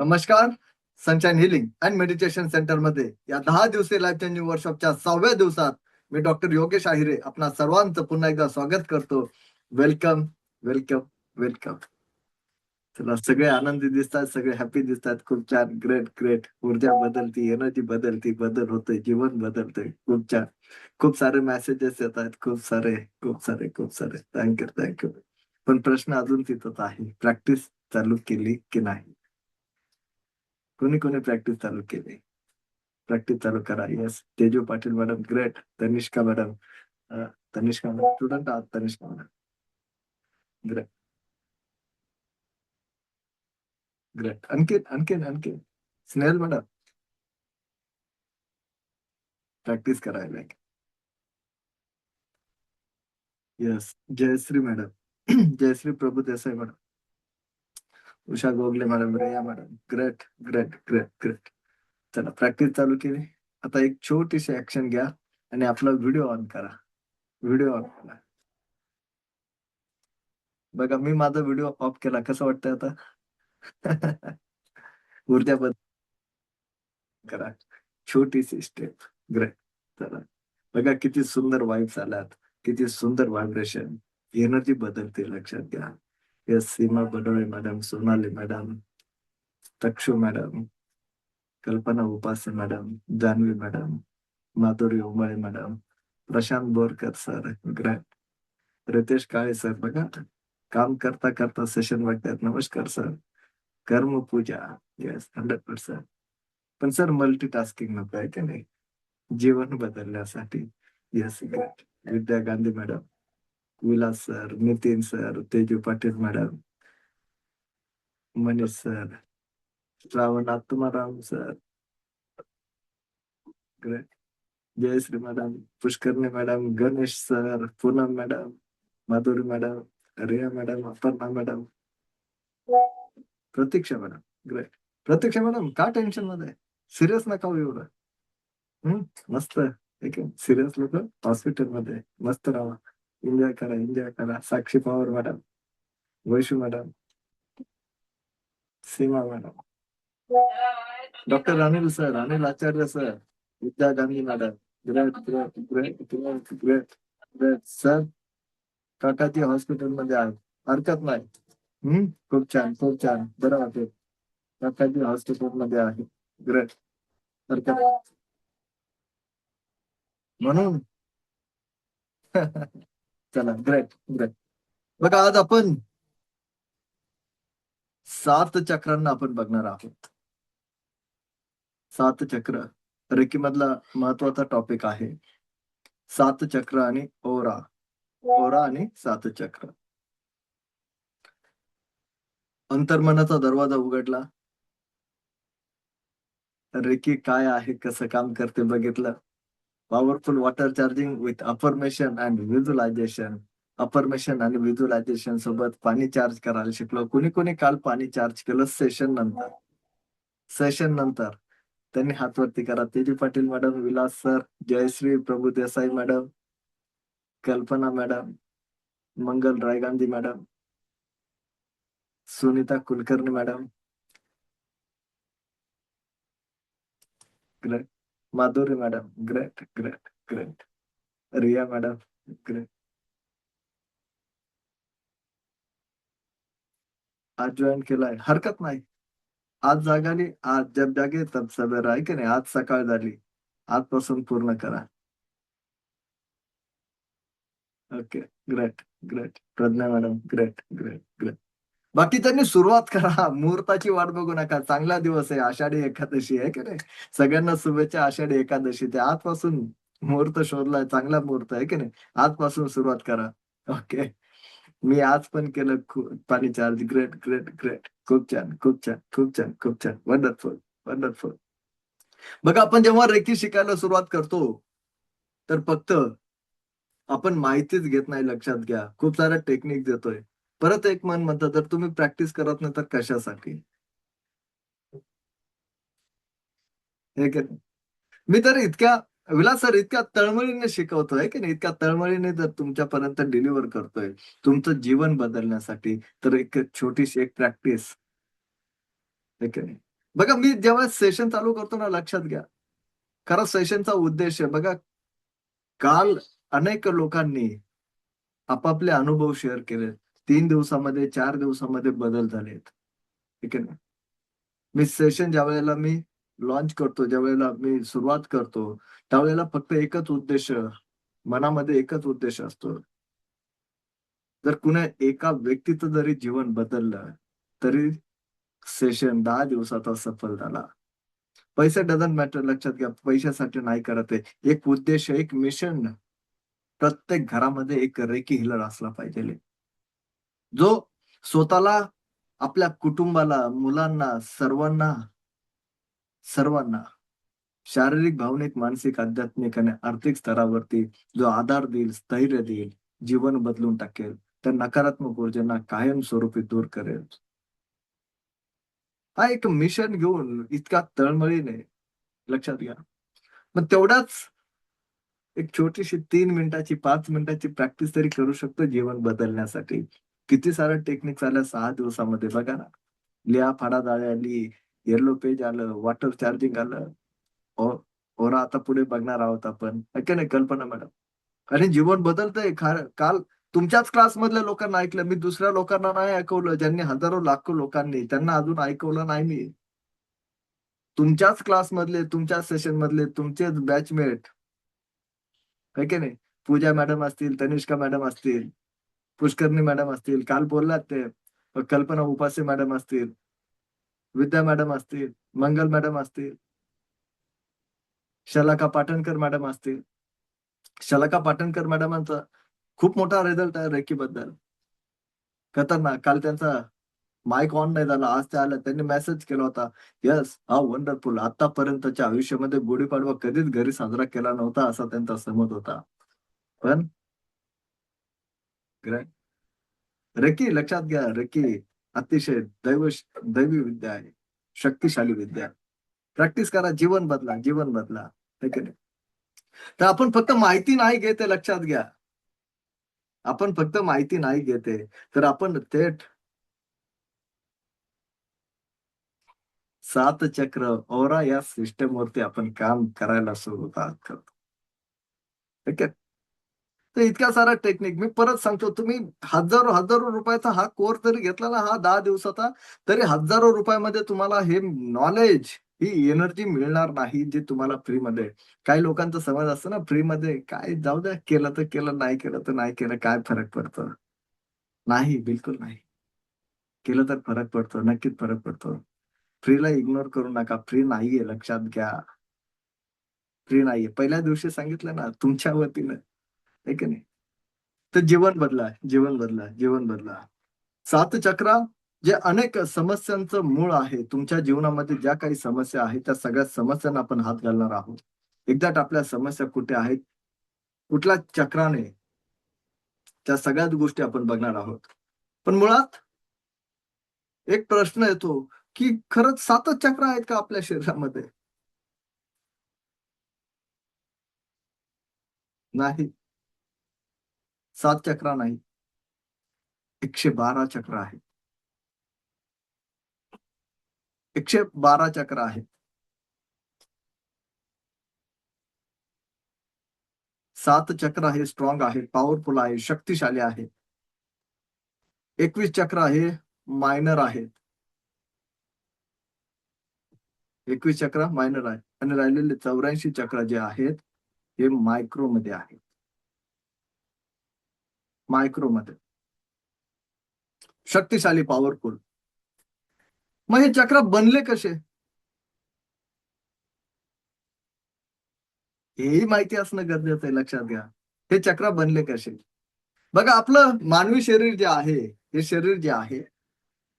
नमस्कार. Sunshine healing and meditation centre मध्ये या 10 दिवसीय लाईफ चेंजिंग वर्कशॉपच्या 6व्या दिवसात मी डॉक्टर योगेश आहिरे आपणा सर्वांचं पुन्हा एकदा स्वागत करतो. Welcome, welcome, welcome. चला, सगळे आनंदी दिसतात, सगळे हॅपी दिसतात. खूप छान. Great, great. ऊर्जा बदलती, एनर्जी बदलती, बदल होतोय, जीवन बदलतंय. खूप छान. खूप सारे मेसेजेस येत आहेत. खूप सारे, खूप सारे, खूप सारे. Thank you, thank you. पण प्रश्न अजून तिथंच आहे. प्रॅक्टिस चालू केली की नाही? कोणी कोणी प्रॅक्टिस चालू केली? प्रॅक्टिस चालू करा. Yes, Teju Patil madam, great. Tanishka madam, Tanishka madam student आहात. Tanishka madam, great, great. आणखीन आणखीन आणखीन स्नेहल मॅडम, प्रॅक्टिस करायला. Yes, Jayashree madam, Jayashree Prabhu Desai madam, Usha Gogle madam, Reya madam, great, great, great, great. चला, प्रॅक्टिस चालू केली. आता एक छोटीशी ऍक्शन घ्या आणि आपला व्हिडिओ ऑन करा. व्हिडिओ ऑन करा. बघा, मी माझा व्हिडिओ ऑफ केला. कसं वाटतंय आता? ऊर्जा करा. छोटीशी स्टेप. ग्रेट. चला, बघा किती सुंदर वाईब्स आल्यात, किती सुंदर व्हायब्रेशन, एनर्जी बदलते. लक्षात घ्या. Yes, Seema Badole madam, Sonali madam, Takshu madam, Kalpana Upase madam, Janhavi madam, Madhuri Umale madam, Prashant Borkar sir, great. Ritesh Kale sir, बघा काम करता करता सेशन बघतात. नमस्कार सर. कर्म पूजा, येस, 100%. पण सर, मल्टीटास्किंग नको आहे की नाही, जीवन बदलण्यासाठी. Yes, great. Vidya Gandhi madam, Vilas sir, Nitin sir, Teju Patil madam, Manish sir, Shravan Atmaram sir, great. Jayashree madam, Pushkarni madam, Ganesh sir, Poonam madam, Madhuri madam, Riya madam, Aparna madam, Pratiksha madam, great. Pratiksha madam, का टेन्शन मध्ये? सिरियस नका होऊ एवढं. मस्त. ठीक आहे, सिरियस लोक हॉस्पिटल मध्ये मस्त राहा. एन्जॉय करा, एन्जॉय करा. Sakshi Pawar madam, Vaishu madam, Seema madam, doctor Anil sir, Anil Acharya sir, Vidya Gandhi madam, great, great, great, great, great, great sir. काकाजी हॉस्पिटल मध्ये आहे, हरकत नाही. खूप छान, खूप छान, बरं वाटेल. काकाजी हॉस्पिटल मध्ये आहे, ग्रेट, हरकत नाही. म्हणून चला, ग्रेट, ग्रेट. बघा, आज आपण 7 चक्रांना आपण बघणार आहोत. 7 चक्र रेकी मधला महत्वाचा टॉपिक आहे. 7 चक्र आणि ओरा, ओरा आणि 7 चक्र. अंतर्मनाचा दरवाजा उघडला. रेकी काय आहे, कसं काम करते बघितलं. Powerful water charging with affirmation and visualisation. Affirmation आणि व्हिज्युअलायझेशन सोबत पाणी चार्ज करायला शिकलो. कुणी कुणी काल पाणी चार्ज केलं सेशन नंतर? सेशन नंतर त्यांनी हात वरती करा. Teji Patil madam, Vilas sir, Jayashree Prabhu Desai madam, Kalpana madam, Mangal Rai Gandhi madam, Sunita Kulkarni madam, great. Madhuri madam, great, great, great. Riya madam, great. आज जॉईन केलाय, हरकत नाही. आज जागाली, आज जब जागे तब सवेरा आहे की नाही. आज सकाळ झाली, आजपासून पूर्ण करा. Okay, great, great. Pragya madam, great, great, great. बाकी त्यांनी सुरुवात करा. मुहूर्ताची वाट बघू नका. चांगला दिवस आहे, आषाढी एकादशी आहे की नाही. सगळ्यांना शुभेच्छा आषाढी एकादशी. ते आजपासून मुहूर्त शोधलाय, चांगला मुहूर्त आहे की नाही. आजपासून सुरुवात करा. ओके, मी आज पण केलं पाणी चार्ज. Great, great, great. खूप छान, खूप छान, खूप छान, खूप छान. Wonderful, wonderful. बघा, आपण जेव्हा रेकी शिकायला सुरुवात करतो तर फक्त आपण माहितीच घेत नाही. लक्षात घ्या, खूप साऱ्या टेक्निक देतोय. परत एक मन म्हणतं, जर तुम्ही प्रॅक्टिस करत नाही तर कशासाठी? हे की नाही? मी तर इतक्या, विलास सर, इतक्या तळमळीने शिकवतोय की नाही, इतक्या तळमळीने जर तुमच्यापर्यंत डिलिव्हर करतोय तुमचं जीवन बदलण्यासाठी, तर एक छोटीशी एक प्रॅक्टिस, हे की नाही, बघा मी जेव्हा सेशन चालू करतो ना, लक्षात घ्या, खरा सेशनचा उद्देश आहे बघा. काल अनेक लोकांनी आपापले अनुभव शेअर केले. 3 दिवसामध्ये 4 दिवसामध्ये बदल झालेत. ठीक आहे ना. मी सेशन ज्यावेळेला मी लॉन्च करतो, ज्यावेळेला मी सुरुवात करतो, त्यावेळेला फक्त एकच उद्देश, मनामध्ये एकच उद्देश असतो. जर कुणा एका व्यक्तीचं जरी जीवन बदललं, तरी सेशन 10 दिवसाचा सफल झाला. पैसा डझंट मॅटर, लक्षात घ्या. पैशासाठी नाही करत आहे. एक उद्देश, एक मिशन. प्रत्येक घरामध्ये एक रेकी हीलर असला पाहिजे. जो स्वतःला, आपल्या कुटुंबाला, मुलांना, सर्वांना सर्वांना शारीरिक, भावनिक, मानसिक, आध्यात्मिक आणि आर्थिक स्तरावरती जो आधार देईल, स्थैर्य देईल, जीवन बदलून टाकेल, त्या नकारात्मक ऊर्जांना कायमस्वरूपी दूर करेल. हा एक मिशन घेऊन इतका तळमळीने, लक्षात घ्या. मग तेवढाच एक छोटीशी 3 मिनिटाची, 5 मिनिटाची प्रॅक्टिस तरी करू शकतो जीवन बदलण्यासाठी. किती साऱ्या टेक्निक्स आल्या 6 दिवसामध्ये बघा ना. लिहा, फाडा, जाळ्या आली, येलो पेज आलं, वॉटर चार्जिंग आलं. ओ ओरा आता पुढे बघणार आहोत आपण. है की नाही कल्पना मॅडम? आणि जीवन बदलतंय. काल तुमच्याच क्लासमधल्या लोकांना ऐकलं. मी दुसऱ्या लोकांना नाही ऐकवलं. ज्यांनी हजारो, लाखो लोकांनी, त्यांना अजून ऐकवलं नाही मी. तुमच्याच क्लासमधले, तुमच्याच सेशनमधले, तुमचेच बॅचमेट, है की नाही? पूजा मॅडम असतील, तनिष्का मॅडम असतील, पुष्करणी मॅडम असतील, काल बोललात ते. कल्पना उपासे मॅडम असतील, विद्या मॅडम असतील, मंगल मॅडम असतील, शलाका पाटणकर मॅडम असतील. शलाका पाटणकर मॅडमांचा खूप मोठा रिझल्ट आहे रेकीबद्दल. खतरनाक. काल त्यांचा माईक ऑन नाही झाला. आज ते आल्या. त्यांनी मेसेज केला होता, "येस, हाऊ वंडरफुल. आतापर्यंतच्या आयुष्यामध्ये गुढीपाडवा कधीच घरी साजरा केला नव्हता," असा त्यांचा समज होता. पण ग्रॅ रेकी, लक्षात घ्या, रेकी अतिशय दैवी विद्या आहे. शक्तिशाली विद्या आहे. प्रॅक्टिस करा, जीवन बदला, जीवन बदला. है की नाही? तर आपण फक्त माहिती नाही घेत आहे, लक्षात घ्या. आपण फक्त माहिती नाही घेत आहे, तर आपण थेट 7 चक्र ओरा या सिस्टमवरती आपण काम करायला सुरुवात करतो. ठीक आहे. तर इतक्या साऱ्या टेक्निक मी परत सांगतो, तुम्ही हजारो रुपयाचा हा कोर्स जरी घेतला ना, हा 10 दिवसाचा, तरी हजारो रुपयामध्ये तुम्हाला हे नॉलेज, ही एनर्जी मिळणार नाही, जी तुम्हाला फ्रीमध्ये. काही लोकांचा समज असतो ना, फ्रीमध्ये काय जाऊ द्या, केलं तर केलं, नाही केलं तर नाही केलं, काय फरक पडतो? नाही, बिलकुल नाही. केलं तर फरक पडतो, नक्कीच फरक पडतो. फ्रीला इग्नोर करू नका. फ्री नाहीये, लक्षात घ्या. फ्री नाहीये. पहिल्या दिवशी सांगितलं ना, तुमच्या वतीनं, आहे की नाही? तर जीवन बदला, जीवन बदला, जीवन बदला. 7 चक्रा जे अनेक समस्यांचं मूळ आहे. तुमच्या जीवनामध्ये ज्या काही समस्या आहेत, त्या सगळ्या समस्यांना आपण हात घालणार आहोत. एक्झॅक्ट आपल्या समस्या कुठे आहेत, कुठल्या चक्राने, त्या सगळ्याच गोष्टी आपण बघणार आहोत. पण मुळात एक प्रश्न येतो, की खरंच 7च चक्र आहेत का आपल्या शरीरामध्ये? नाही, 7 चक्र नाही. 112 चक्र आहेत. 112 चक्र आहेत. 7 चक्र आहे, स्ट्रॉंग आहे, पॉवरफुल आहे, शक्तिशाली आहे. 21 चक्र आहे, मायनर आहेत. 21 चक्र मायनर आहे आणि राहिलेले 84 चक्र जे आहेत, हे मायक्रोमध्ये आहेत. मायक्रोमध्ये. शक्तिशाली, पॉवरफुल. मग हे चक्र बनले कसे? हेही माहिती असणं गरजेचं आहे, लक्षात घ्या. हे चक्र बनले कसे? बघा, आपलं मानवी शरीर जे आहे, हे शरीर जे आहे,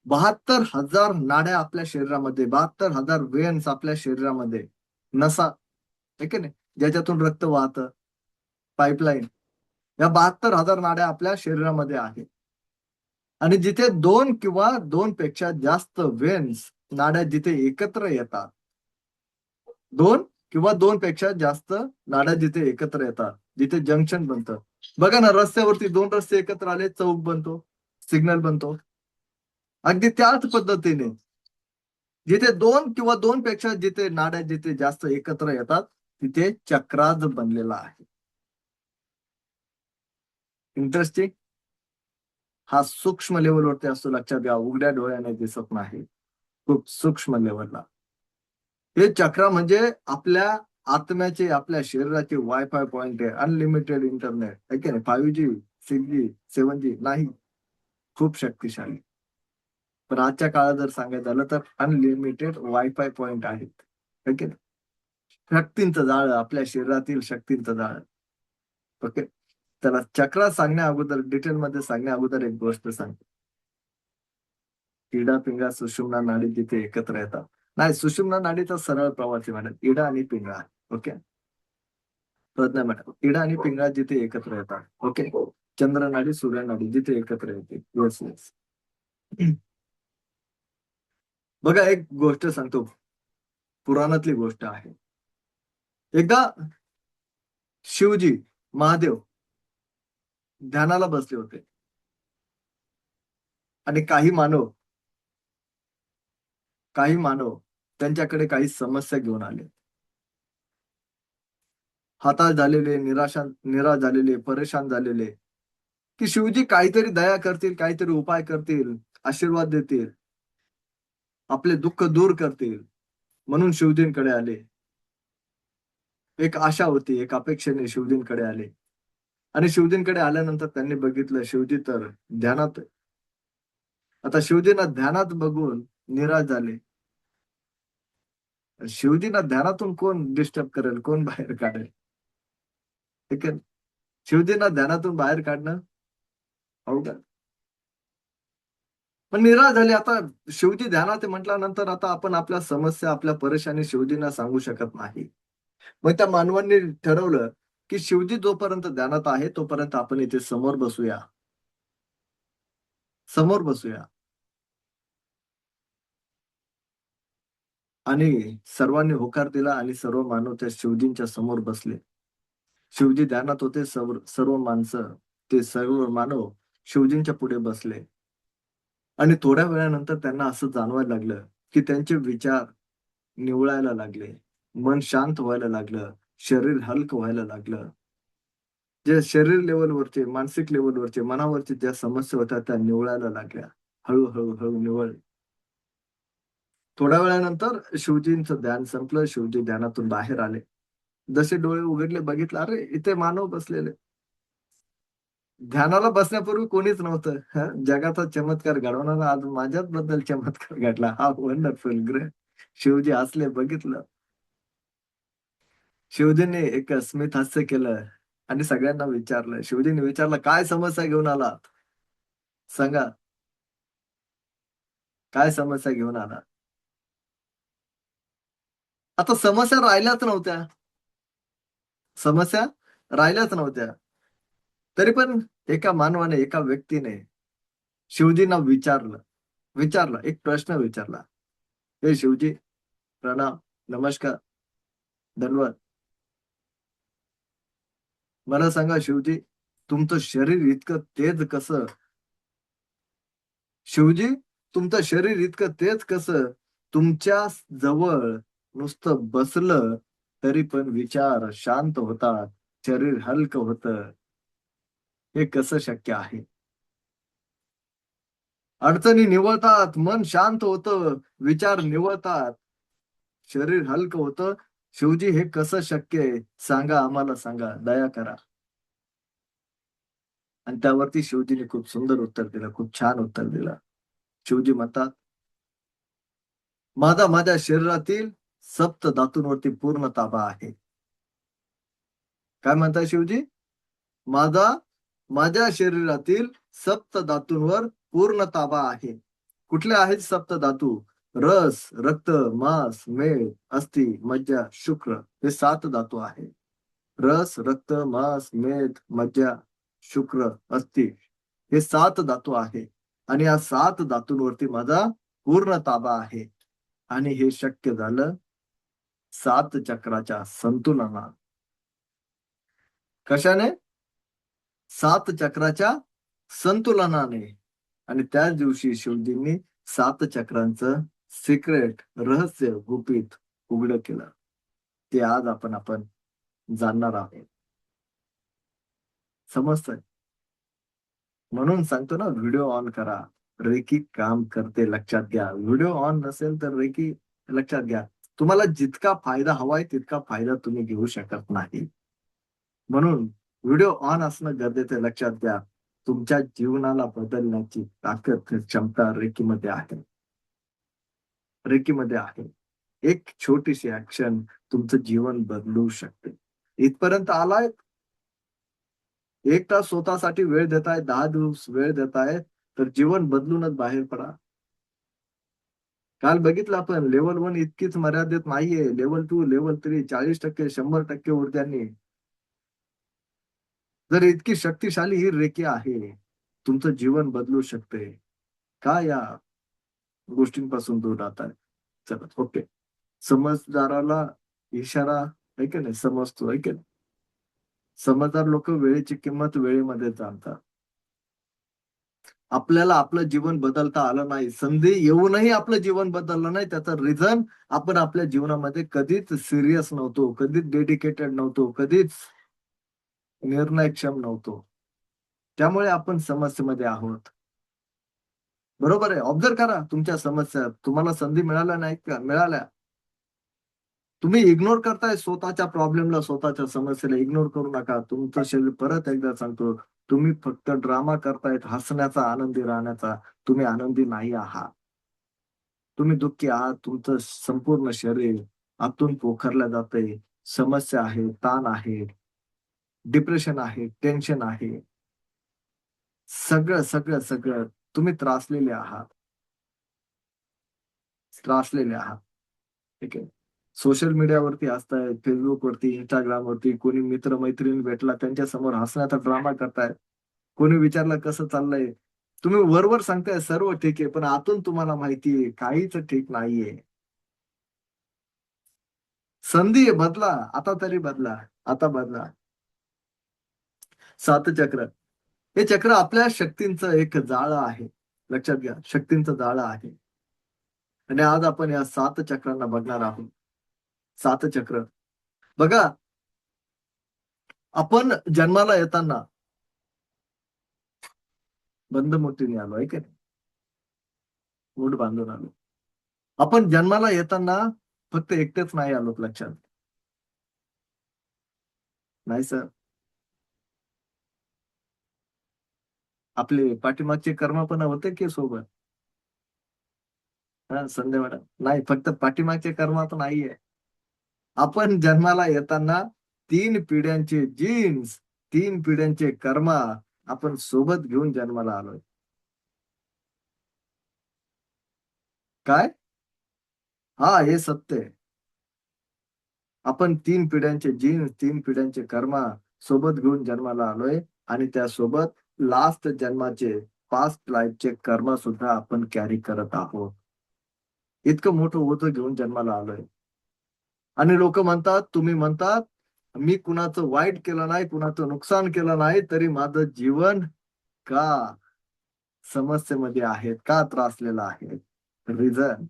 72,000 नाड्या आपल्या शरीरामध्ये, 72,000 वेन्स आपल्या शरीरामध्ये, नसा, आहे की नाही? ज्याच्यातून रक्त वाहतं, पाईपलाईन. या 72,000 नाड्या आपल्या शरीरामध्ये आहेत. आणि जिथे 2 किंवा 2 पेक्षा जास्त वेन्स, नाड्या जिथे एकत्र येतात, 2 किंवा 2 पेक्षा जास्त नाड्या जिथे एकत्र येतात, जिथे जंक्शन बनतं. बघा ना, रस्त्यावरती 2 रस्ते एकत्र आले, चौक बनतो, सिग्नल बनतो. अगदी त्याच पद्धतीने जिथे दोन किंवा दोन पेक्षा जिथे नाड्या जिथे जास्त एकत्र येतात तिथे चक्राच बनलेला आहे. इंटरेस्टिंग. हा सूक्ष्म लेवलवरती असतो, लक्षात घ्या. उघड्या डोळ्याने दिसत नाही, खूप सूक्ष्म लेवलला. हे चक्र म्हणजे आपल्या आत्म्याचे, आपल्या शरीराचे वायफाय पॉइंट आहे. अनलिमिटेड इंटरनेट आहे की नाही. 5G, 6G, 7G नाही, खूप शक्तिशाली. पण आजच्या काळात जर सांगायचं झालं तर अनलिमिटेड वायफाय पॉइंट आहेत, है की नाही. शक्तींचं जाळं, आपल्या शरीरातील शक्तींचं जाळं. ओके. त्याला चक्र सांगण्या अगोदर, डिटेलमध्ये सांगण्या अगोदर एक गोष्ट सांगतो. इडा पिंगळा सुषुम्ना नाडी जिथे एकत्र येतात. नाही, सुषुम्ना नाडीचा सरळ प्रवास आहे मॅडम, इडा आणि पिंगळा. ओके. प्रज्ञा मॅडम, इडा आणि पिंगळा जिथे एकत्र येतात. ओके. चंद्र नाडी, सूर्य नाडी जिथे एकत्र येते. Yes yes. बघा, एक गोष्ट सांगतो, पुराणातली गोष्ट आहे. एकदा शिवजी, महादेव ध्यानाला बसले होते आणि काही मानव त्यांच्याकडे काही समस्या घेऊन आले. हताश झालेले, निराश झालेले, परेशान झालेले, की शिवजी काहीतरी दया करतील, काहीतरी उपाय करतील, आशीर्वाद देतील, आपले दुःख दूर करतील, म्हणून शिवजींकडे आले. एक आशा होती, एक अपेक्षेने शिवजींकडे आले. आणि शिवजींकडे आल्यानंतर त्यांनी बघितलं शिवजी तर ध्यानात आहे. आता शिवजींना ध्यानात बघून निराश झाले. शिवजींना ध्यानातून कोण डिस्टर्ब करेल, कोण बाहेर काढेल, ठीक आहे. शिवजींना ध्यानातून बाहेर काढणं अवघड. पण निराश झाले. आता शिवजी ध्यानात आहे म्हटल्यानंतर आता आपण आपल्या समस्या, आपल्या परेशानी शिवजींना सांगू शकत नाही. मग त्या मानवांनी ठरवलं, की शिवजी जोपर्यंत ध्यानात आहे तोपर्यंत आपण इथे समोर बसूया. समोर बसूया. आणि सर्वांनी होकार दिला आणि सर्व मानव त्या शिवजींच्या समोर बसले. शिवजी ध्यानात होते. सर्व माणसं, ते सर्व मानव शिवजींच्या पुढे बसले. आणि थोड्या वेळानंतर त्यांना असं जाणवायला लागलं, की त्यांचे विचार निवळायला लागले. मन शांत व्हायला लागलं. शरीर हलकं व्हायला लागलं. जे शरीर लेव्हलवरचे, मानसिक लेव्हलवरचे, मनावरच्या ज्या समस्या होत्या त्या निवळायला लागल्या. हळू निवळ. थोड्या वेळानंतर शिवजींचं ध्यान संपलं. शिवजी ध्यानातून बाहेर आले. जसे डोळे उघडले, बघितलं, अरे इथे मानव बसलेले. ध्यानाला बसण्यापूर्वी कोणीच नव्हतं. हं, जगाचा चमत्कार घडवणारा आज माझ्याच बद्दल चमत्कार घडला. हा वंडरफुल ग्रेट. शिवजी हसले, बघितलं. शिवजींनी एक स्मित हास्य केलं आणि सगळ्यांना विचारलं. शिवजींनी विचारलं, काय समस्या घेऊन आलात? सांगा, काय समस्या घेऊन आलात? आता समस्या राहिल्याच नव्हत्या. समस्या राहिल्याच नव्हत्या. तरी पण एका मानवाने, एका व्यक्तीने शिवजींना विचारलं, एक प्रश्न विचारला. हे शिवजी, प्रणाम, नमस्कार, धन्यवाद. मला सांगा शिवजी, तुमचं शरीर इतकं तेज कसं? शिवजी, तुमचं शरीर इतकं तेज कसं? तुमच्या जवळ नुसतं बसलं तरी पण विचार शांत होतात, शरीर हलकं होतं. हे कसं शक्य आहे? अडचणी निवळतात, मन शांत होतं, विचार निवळतात, शरीर हलकं होतं. शिवजी, हे कसं शक्य आहे? सांगा, आम्हाला सांगा, दया करा. आणि त्यावरती शिवजीने खूप सुंदर उत्तर दिलं, खूप छान उत्तर दिलं. शिवजी म्हणतात, माझ्या शरीरातील सप्त धातूंवरती पूर्ण ताबा आहे. काय म्हणताय शिवजी? माझा माझ्या शरीरातील सप्त धातूंवर पूर्ण ताबा आहे. कुठले आहेत सप्त धातू? रस, रक्त, मांस, मेद, अस्थि, मज्जा, शुक्र, हे 7 धातू आहेत. रस, रक्त, मांस, मेद, मज्जा, शुक्र, अस्थि, हे 7 धातू आहे. आणि या 7 धातूंवरती माझा पूर्ण ताबा आहे. आणि हे शक्य झालं 7 चक्राच्या संतुलनात. कशाने? 7 चक्राच्या संतुलनाने. आणि त्याच दिवशी शिवजींनी 7 चक्रांचं सिक्रेट, रहस्य गुपित उघड केलं, ते आज आपण जाणणार आहोत. समजतंय? म्हणून सांगतो ना, व्हिडिओ ऑन करा. रेकी काम करते, लक्षात घ्या. व्हिडिओ ऑन नसेल तर रेकी लक्षात घ्या. तुम्हाला जितका फायदा हवाय तितका फायदा तुम्ही घेऊ शकत नाही. म्हणून व्हिडिओ ऑन असणं गरजेचं आहे, लक्षात घ्या. तुमच्या जीवनाला बदलण्याची ताकद, क्षमता रेकीमध्ये आहे. रेकीमध्ये आहे. एक छोटीशी ॲक्शन तुमचं जीवन बदलू शकते. इथपर्यंत आलाय, 1 तास स्वतःसाठी वेळ देताय, 10 दिवस वेळ देताय, तर जीवन बदलूनच बाहेर पडा. काल बघितलं आपण लेव्हल 1 इतकीच मर्यादित नाहीये. Level 2, level 3 40% 100% ऊर्जांनी. जर इतकी शक्तिशाली ही रेकी आहे, तुमचं जीवन बदलू शकते. का या गोष्टींपासून दूर राहताय? चला, ओके. समजदाराला इशारा आहे की नाही, समजतो आहे की नाही. समजदार लोक वेळेची किंमत वेळेमध्ये जाणतात. आपल्याला आपलं जीवन बदलता आलं नाही, संधी येऊनही आपलं जीवन बदललं नाही, त्याचं रिझन आपण आपल्या जीवनामध्ये कधीच सिरियस नव्हतो, कधीच डेडिकेटेड नव्हतो, कधीच निर्णयक्षम नव्हतो. त्यामुळे आपण समस्येमध्ये आहोत. बरोबर आहे. ऑब्झर्व्ह करा तुमच्या समस्या. तुम्हाला संधी मिळाल्या नाहीत का? मिळाल्या. तुम्ही इग्नोर करताय स्वतःच्या प्रॉब्लेमला, स्वतःच्या समस्येला इग्नोर करू नका. तुमचं शरीर, परत एकदा सांगतो, तुम्ही फक्त ड्रामा करतायत हसण्याचा, आनंदी राहण्याचा. तुम्ही आनंदी नाही आहात. तुम्ही दुःखी आहात. तुमचं संपूर्ण शरीर आतून पोखरलं जातंय. समस्या आहे, ताण आहे, डिप्रेशन आहे, टेन्शन आहे. सगळं तुम्ही त्रासलेले आहात. त्रासलेले आहात. ठीक आहे. सोशल मीडियावरती असताय, Facebookवरती, Instagramवरती कोणी मित्र-मैत्रीण भेटला त्यांच्यासमोर हसण्याचा ड्रामा करताय. कोणी विचारलं कसं चाललंय? तुम्ही वर सांगताय सर्व ठीक आहे, पण आतून तुम्हाला माहिती आहे काहीच ठीक नाहीये. संधी आहे, बदला. आता तरी बदला. आता बदला. 7 चक्र. हे चक्र आपल्या शक्तींचं एक जाळं आहे. लक्षात घ्या, शक्तींचं जाळं आहे. आणि आज आपण या 7 चक्रांना बघणार आहोत. 7 चक्र. बघा, आपण जन्माला येताना बंधमुठीने आलो आहे की नाही? मूठ बांधून आलो. आपण जन्माला येताना फक्त एकटेच नाही आलोत, लक्षात. नाही सर. आपले पाठीमागचे कर्म पण होते की सोबत. हां, संध्या मॅडम. नाही, फक्त पाठीमागचे कर्म तर नाहीये. आपण जन्माला येताना 3 पिढ्यांचे जीन्स, 3 पिढ्यांचे कर्म आपण सोबत घेऊन जन्माला आलोय. काय? हां, हे सत्य आहे. आपण 3 पिढ्यांचे जीन्स, 3 पिढ्यांचे कर्म सोबत घेऊन जन्माला आलोय आणि त्यासोबत लास्ट जन्माचे, पास्ट लाईफचे कर्म सुद्धा आपण कॅरी करत आहोत. इतकं मोठं ओझं घेऊन जन्माला आलोय. आणि लोकं म्हणतात, तुम्ही म्हणतात, मी कुणाचं वाईट केलं नाही, कुणाचं नुकसान केलं नाही, तरी माझं जीवन का समस्येमध्ये आहे, का त्रासलेलं आहे? रिझन,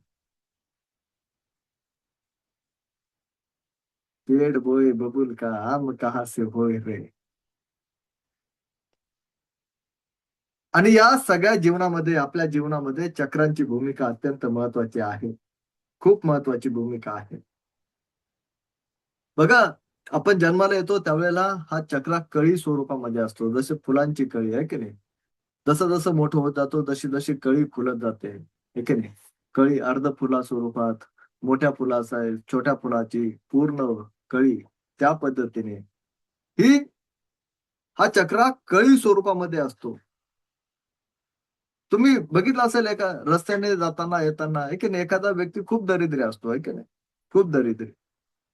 पेड़ बोए बबुल का आम कहाँ से होय रे. आणि या सगळ्या जीवनामध्ये, आपल्या जीवनामध्ये चक्रांची भूमिका अत्यंत महत्वाची आहे. खूप महत्वाची भूमिका आहे. बघा, आपण जन्माला येतो त्यावेळेला हा चक्र कळी स्वरूपामध्ये असतो. जसे फुलांची कळी आहे की नाही? जसं-जसं मोठं होत जातो, तशी-तशी कळी फुलत जाते, आहे की नाही? कळी अर्ध फुला स्वरूपात, मोठ्या फुलाचा आहे, छोट्या फुलाची पूर्ण कळी, त्या पद्धतीने. ही हा चक्र कळी स्वरूपामध्ये असतो. तुम्ही बघितलं असेल एका रस्त्याने जाताना, येताना, आहे की नाही? एखादा व्यक्ती खूप दरिद्री असतो, आहे की नाही? खूप दरिद्री.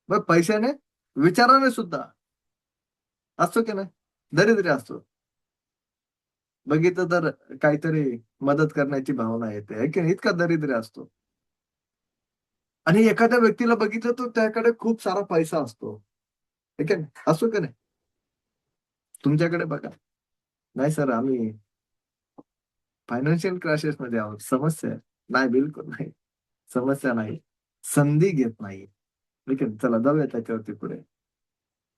मग पैशाने, विचाराने सुद्धा असतो की नाही? दरिद्री असतो. बघितलं तर काहीतरी मदत करण्याची भावना येते, आहे की नाही? इतका दरिद्री असतो. आणि एखाद्या व्यक्तीला बघितलं तर त्याकडे खूप सारा पैसा असतो. हे की नाही? असतो की नाही? तुमच्याकडे बघा. नाही सर, आम्ही फायनान्शियल क्रायसिसमध्ये आहोत. समस्या आहे. नाही, बिलकुल नाही. समस्या नाही, संधी घेत नाही. ठीक आहे, चला जाऊया त्याच्यावरती पुढे.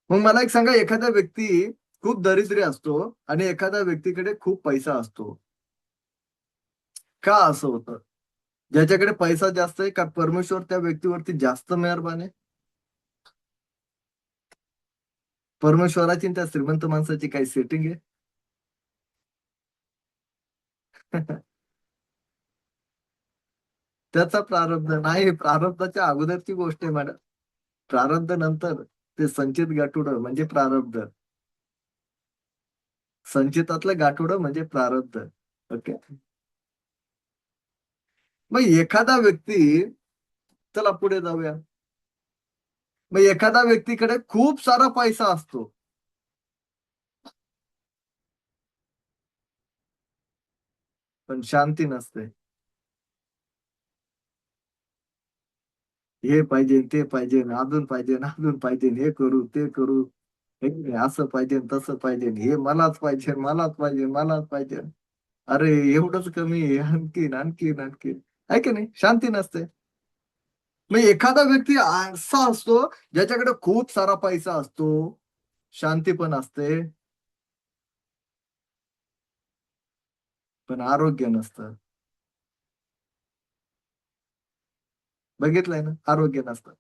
मग मला एक सांगा, एखादा व्यक्ती खूप दरिद्री असतो आणि एखाद्या व्यक्तीकडे खूप पैसा असतो. का असं होतं? ज्याच्याकडे पैसा जास्त आहे, का परमेश्वर त्या व्यक्तीवरती जास्त मेहरबान आहे? परमेश्वराची आणि त्या श्रीमंत माणसाची काही सेटिंग आहे? त्याचा प्रारब्ध नाही, प्रारब्धाच्या अगोदरची गोष्ट आहे मॅडम. प्रारब्ध नंतर. ते संचित गाठोडं म्हणजे प्रारब्ध. संचितातलं गाठोडं म्हणजे प्रारब्ध. ओके. मग एखादा व्यक्ती, चला पुढे जाऊया. मग एखाद्या व्यक्तीकडे खूप सारा पैसा असतो, पण शांती नसते. हे पाहिजे, ते पाहिजे, अजून पाहिजे, अजून पाहिजे, हे करू, ते करू, हे असं पाहिजे, तसं पाहिजे, हे मलाच पाहिजे, मलाच पाहिजे, मलाच पाहिजे. अरे एवढंच कमी आहे, आणखीन, आणखीन, आणखीन. आहे की नाही? शांती नसते. मग एखादा व्यक्ती असा असतो, ज्याच्याकडे खूप सारा पैसा असतो, शांती पण असते, पण आरोग्य नसतं. बघितलंय ना? आरोग्य नसतं.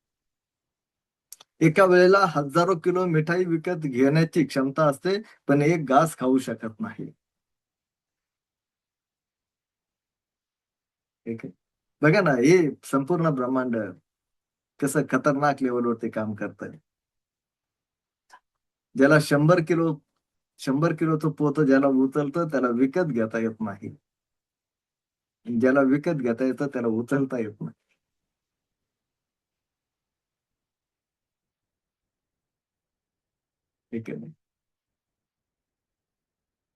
एका वेळेला हजारो किलो मिठाई विकत घेण्याची क्षमता असते, पण एक घास खाऊ शकत नाही. ठीक आहे. बघा ना, हे संपूर्ण ब्रह्मांड कसं खतरनाक लेव्हलवरती काम करतंय. ज्याला 100 किलोचं पोतं ज्याला उचलतं, त्याला विकत घेता येत नाही. ज्याला विकत घेता येतं, त्याला उचलता येत नाही. ठीक आहे.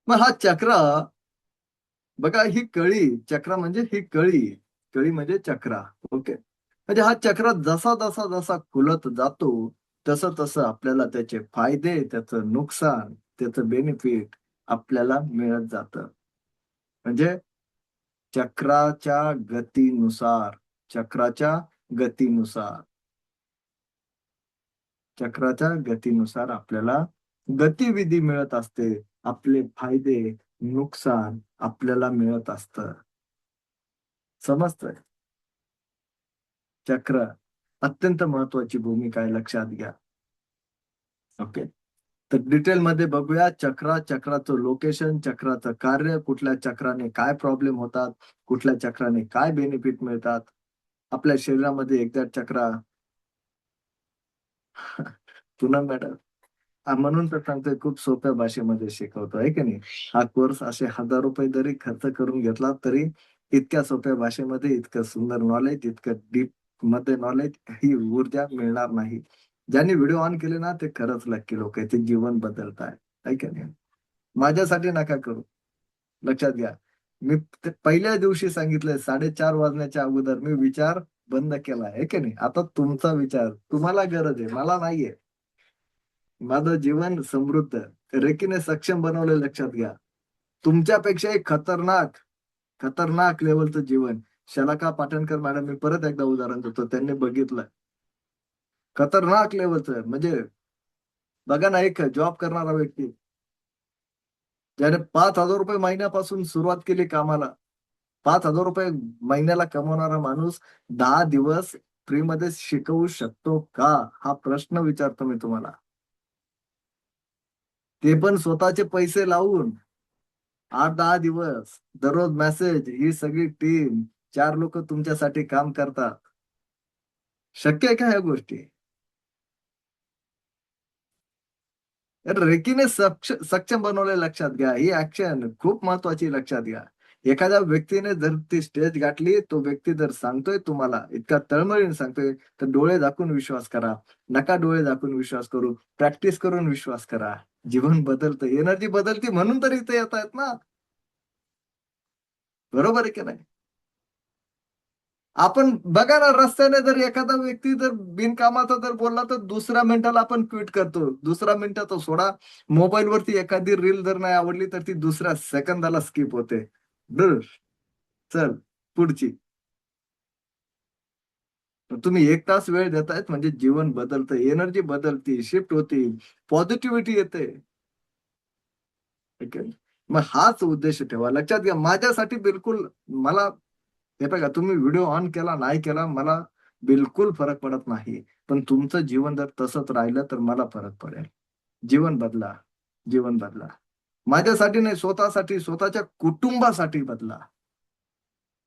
मग हा चक्र, बघा ही कळी, चक्र म्हणजे ही कळी, कळी म्हणजे चक्रा. ओके. म्हणजे हा चक्र जसा जसा जसा खुलत जातो, तसं तसं आपल्याला त्याचे फायदे, त्याचं नुकसान, त्याचं बेनिफिट आपल्याला मिळत जातं. म्हणजे चक्राच्या गतीनुसार, चक्राच्या गतीनुसार, चक्राच्या गतीनुसार आपल्याला गतिविधी मिळत असते. आपले फायदे, नुकसान आपल्याला मिळत असतं. समजतंय? चक्र अत्यंत महत्वाची भूमिका आहे, लक्षात घ्या. ओके. तर डिटेलमध्ये बघूया चक्र, चक्राचं लोकेशन, चक्राचं कार्य, कुठल्या चक्राने काय प्रॉब्लेम होतात, कुठल्या चक्राने काय बेनिफिट मिळतात. आपल्या शरीरामध्ये एकदा चक्रा पूनम मॅडम, म्हणून तर सांगतोय खूप सोप्या भाषेमध्ये शिकवतो, आहे की नाही? हा कोर्स असे ₹1000 जरी खर्च करून घेतला तरी इतक्या सोप्या भाषेमध्ये इतकं सुंदर नॉलेज, इतकं डीप मध्ये नॉलेज, ही ऊर्जा मिळणार नाही. ज्यांनी व्हिडिओ ऑन केले ना, ते खरंच लक्की लोक आहेत. ते जीवन बदलताय. आहे की नाही? माझ्यासाठी नका करू. लक्षात घ्या. मी ते पहिल्या दिवशी सांगितलंय 4:30 वाजण्याच्या अगोदर मी विचार बंद केला आहे की नाही? आता तुमचा विचार, तुम्हाला गरज आहे, मला नाहीये. माझं जीवन समृद्ध, रेकीने सक्षम बनवलंय, लक्षात घ्या. तुमच्यापेक्षाही खतरनाक, खतरनाक लेव्हलचं जीवन. शलाका पाटणकर मॅडम, मी परत एकदा उदाहरण देतो. त्यांनी बघितलं. खतरनाक लेव्हलचं म्हणजे बघा ना, एक जॉब करणारा व्यक्ती, ज्याने ₹5,000 महिन्यापासून सुरुवात केली कामाला. ₹5,000 महिन्याला कमवणारा माणूस 10 दिवस फ्रीमध्ये शिकवू शकतो का? हा प्रश्न विचारतो मी तुम्हाला. ते पण स्वतःचे पैसे लावून. 8-10 दिवस, दररोज मेसेज, ही सगळी टीम, 4 लोक तुमच्यासाठी काम करतात. शक्य आहे का ह्या गोष्टी? तर रेकीने सक्षम बनवलंय, लक्षात घ्या. ही ॲक्शन खूप महत्वाची, लक्षात घ्या. एखाद्या व्यक्तीने जर ती स्टेज गाठली, तो व्यक्ती जर सांगतोय तुम्हाला, इतका तळमळीने सांगतोय, तर डोळे झाकून विश्वास करा. नका डोळे झाकून विश्वास करू. प्रॅक्टिस करून विश्वास करा. जीवन बदलतं, एनर्जी बदलते, म्हणून तर इथे येतायत ना. बरोबर आहे की नाही? आपण बघा ना, रस्त्याने जर एखादा व्यक्ती जर बिनकामाचा जर बोलला, तर दुसऱ्या मिनिटाला आपण ट्विट करतो. दुसऱ्या मिनिटाचा सोडा, मोबाईलवरती एखादी रील जर नाही आवडली, तर ती दुसऱ्या सेकंदाला स्किप होते. चल पुढची. तुम्ही 1 तास वेळ देतायत म्हणजे जीवन बदलतं, एनर्जी बदलती, शिफ्ट होती, पॉझिटिव्हिटी येते. ठीक आहे. मग हाच उद्देश ठेवा. लक्षात घ्या माझ्यासाठी बिलकुल मला हे बघा तुम्ही व्हिडिओ ऑन केला, नाही केला मला बिलकुल फरक पडत नाही. पण तुमचं जीवन जर तसंच राहिलं तर मला फरक पडेल. जीवन बदला, जीवन बदला. माझ्यासाठी नाही स्वतःसाठी, स्वतःच्या कुटुंबासाठी बदला.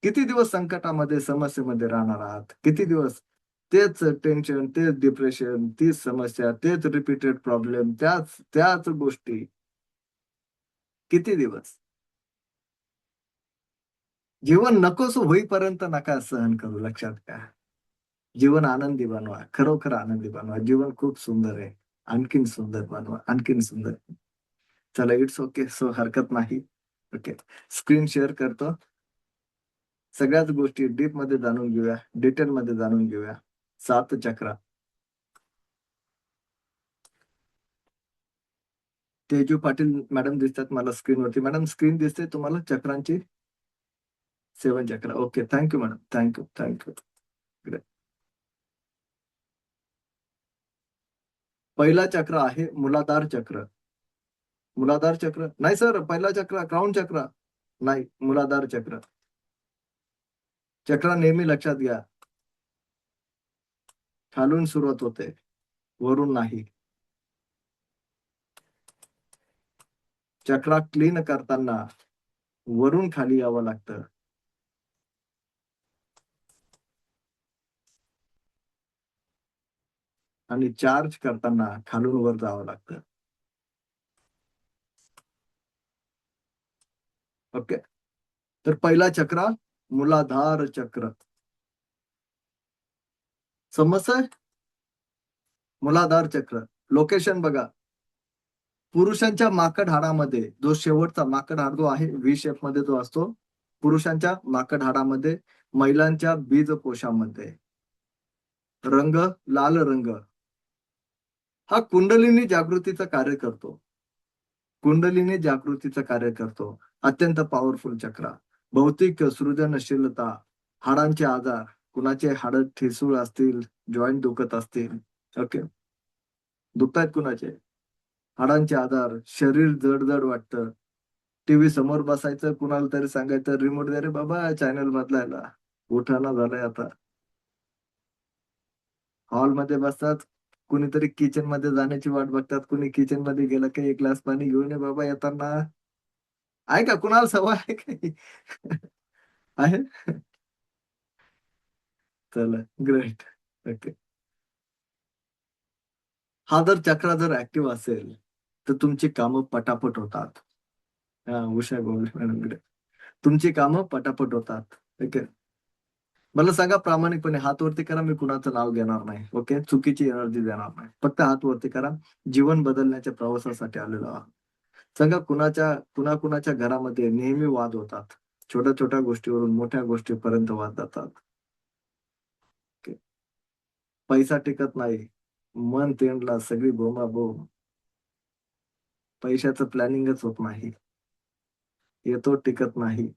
किती दिवस संकटामध्ये, समस्येमध्ये राहणार आहात? किती दिवस? तेच टेन्शन, तेच डिप्रेशन, तीच समस्या, तेच रिपीटेड प्रॉब्लेम, त्याच त्याच गोष्टी. किती दिवस? जीवन नकोसं होईपर्यंत नका सहन करू. लक्षात घ्या. जीवन आनंदी बनवा. खरोखर आनंदी बनवा. जीवन खूप सुंदर आहे. आणखीन सुंदर बनवा. आणखीन सुंदर. चला इट्स ओके. सो हरकत नाही. ओके. स्क्रीन शेअर करतो. सगळ्याच गोष्टी डीपमध्ये जाणून घेऊया. डिटेलमध्ये जाणून घेऊया. 7 चक्र. तेजू पाटील मॅडम दिसतात मला स्क्रीनवरती. मॅडम स्क्रीन दिसते तुम्हाला चक्रांची? 7 चक्र. Okay. Thank you madam. Thank you. Thank you. Great. पहिला चक्र आहे मूलाधार चक्र. मूलाधार चक्र नाही सर पहिला चक्र क्राउन चक्र नाही मूलाधार चक्र. चक्र नेहमी लक्षात घ्या. खालून सुरुवात होते, वरून नाही. चक्रा क्लीन करताना वरून खाली यावं लागतं. आणि चार्ज करताना खालून वर जावं लागतं. ओके. तर पहिला चक्र मूलाधार चक्र. समजतंय? मूलाधार चक्र. लोकेशन बघा. पुरुषांच्या माकड हाडामध्ये जो शेवटचा माकड हाड जो आहे व्ही शेप मध्ये जो असतो, पुरुषांच्या माकड हाडामध्ये, महिलांच्या बीजकोशामध्ये. रंग लाल रंग. हा कुंडलिनी जागृतीचं कार्य करतो. कुंडलिनी जागृतीचं कार्य करतो. अत्यंत पॉवरफुल चक्र. भौतिक सृजनशीलता, हाडांचे आजार, कुणाचे हाड ठिसूळ असतील, जॉईंट दुखत असतील, ओके. दुखतायत कुणाचे? हाडांचे आजार, शरीर जड-जड वाटतं. टीव्ही समोर बसायचं, कुणाला तरी सांगायचं, "रिमोट दे रे बाबा चॅनल बदलायला." उठाना झालंय आता. हॉलमध्ये बसतात, कुणीतरी किचनमध्ये जाण्याची वाट बघतात. कुणी किचनमध्ये गेलं की "एक ग्लास पाणी घेऊन ये बाबा येताना." आहे का? कुणाला सवय आहे का? आहे? चला ग्रेट. ओके. हा जर चक्र जर ऍक्टिव्ह असेल, तर तुमची कामं पटापट होतात. हां, उषा गोविल मॅडमकडे. तुमची कामं पटापट होतात. ठीक आहे. मला सांगा प्रामाणिकपणे हात वरती करा, मी कुणाचं नाव घेणार नाही. ओके. चुकीची एनर्जी देणार नाही. फक्त हात वरती करा. जीवन बदलण्याच्या प्रवासासाठी आलेलो आहात. सांगा कुणाकुणाच्या घरामध्ये नेहमी वाद होतात. छोट्या-छोट्या गोष्टीवरून मोठ्या गोष्टीपर्यंत वाद जातात. ओके. पैसा टिकत नाही. मन तेंडला, सगळी बोंबाबोंब. पैशाचं प्लॅनिंगच होत नाही. येतो टिकत नाही.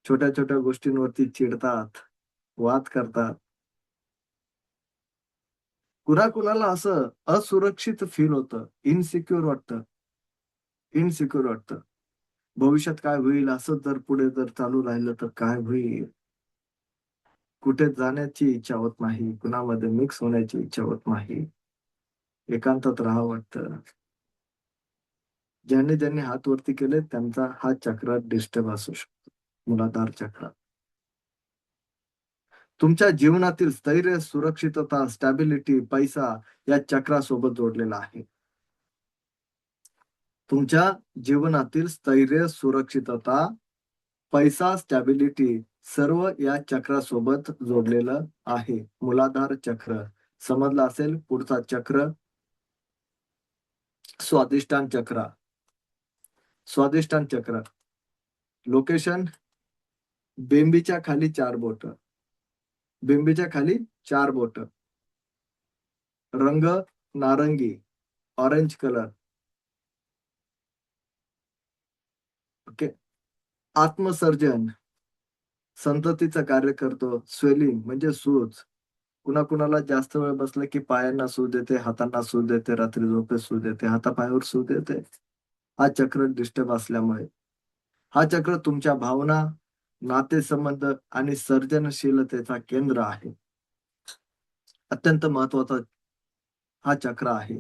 छोट्या-छोट्या गोष्टींवरती चिडतात, वाद करतात. कुणाकुणाला असं असुरक्षित फील होतं, इन्सिक्युअर वाटतं, इन्सिक्युअर वाटतं. भविष्यात काय होईल? असंच जर पुढे जर चालू राहिलं तर काय होईल? कुठे जाण्याची इच्छा होत नाही. कुणामध्ये मिक्स होण्याची इच्छा होत नाही. एकांतात राहावं वाटतं. ज्यांनी हात वरती केले त्यांचा हा चक्र डिस्टर्ब असू शकतो. मूलाधार चक्र. तुमच्या जीवनातील स्थैर्य, सुरक्षितता, स्टॅबिलिटी, पैसा या चक्रासोबत जोडलेला आहे. तुमच्या जीवनातील स्थैर्य, सुरक्षितता, पैसा, स्टॅबिलिटी सर्व या चक्रासोबत जोडलेलं आहे. मूलाधार चक्र. समजलं असेल? पुढचा चक्र स्वादिष्टान चक्र. स्वादिष्टान चक्र. लोकेशन बेंबीच्या खाली 4 बोटं. बेंबीच्या खाली 4 बोटं. रंग नारंगी, ऑरेंज कलर. ओके. आत्मसर्जन, संततीचं कार्य करतो. स्वेलिंग म्हणजे सूज. कुणाकुणाला जास्त वेळ बसलं की पायांना सूज येते, हातांना सूज येते, रात्री झोपेत सूज येते, हातापायावर सूज येते. हा चक्र डिस्टर्ब असल्यामुळे. हा चक्र तुमच्या भावना, नातेसंबंध आणि सर्जनशीलतेचा केंद्र आहे. अत्यंत महत्वाचा हा चक्र आहे.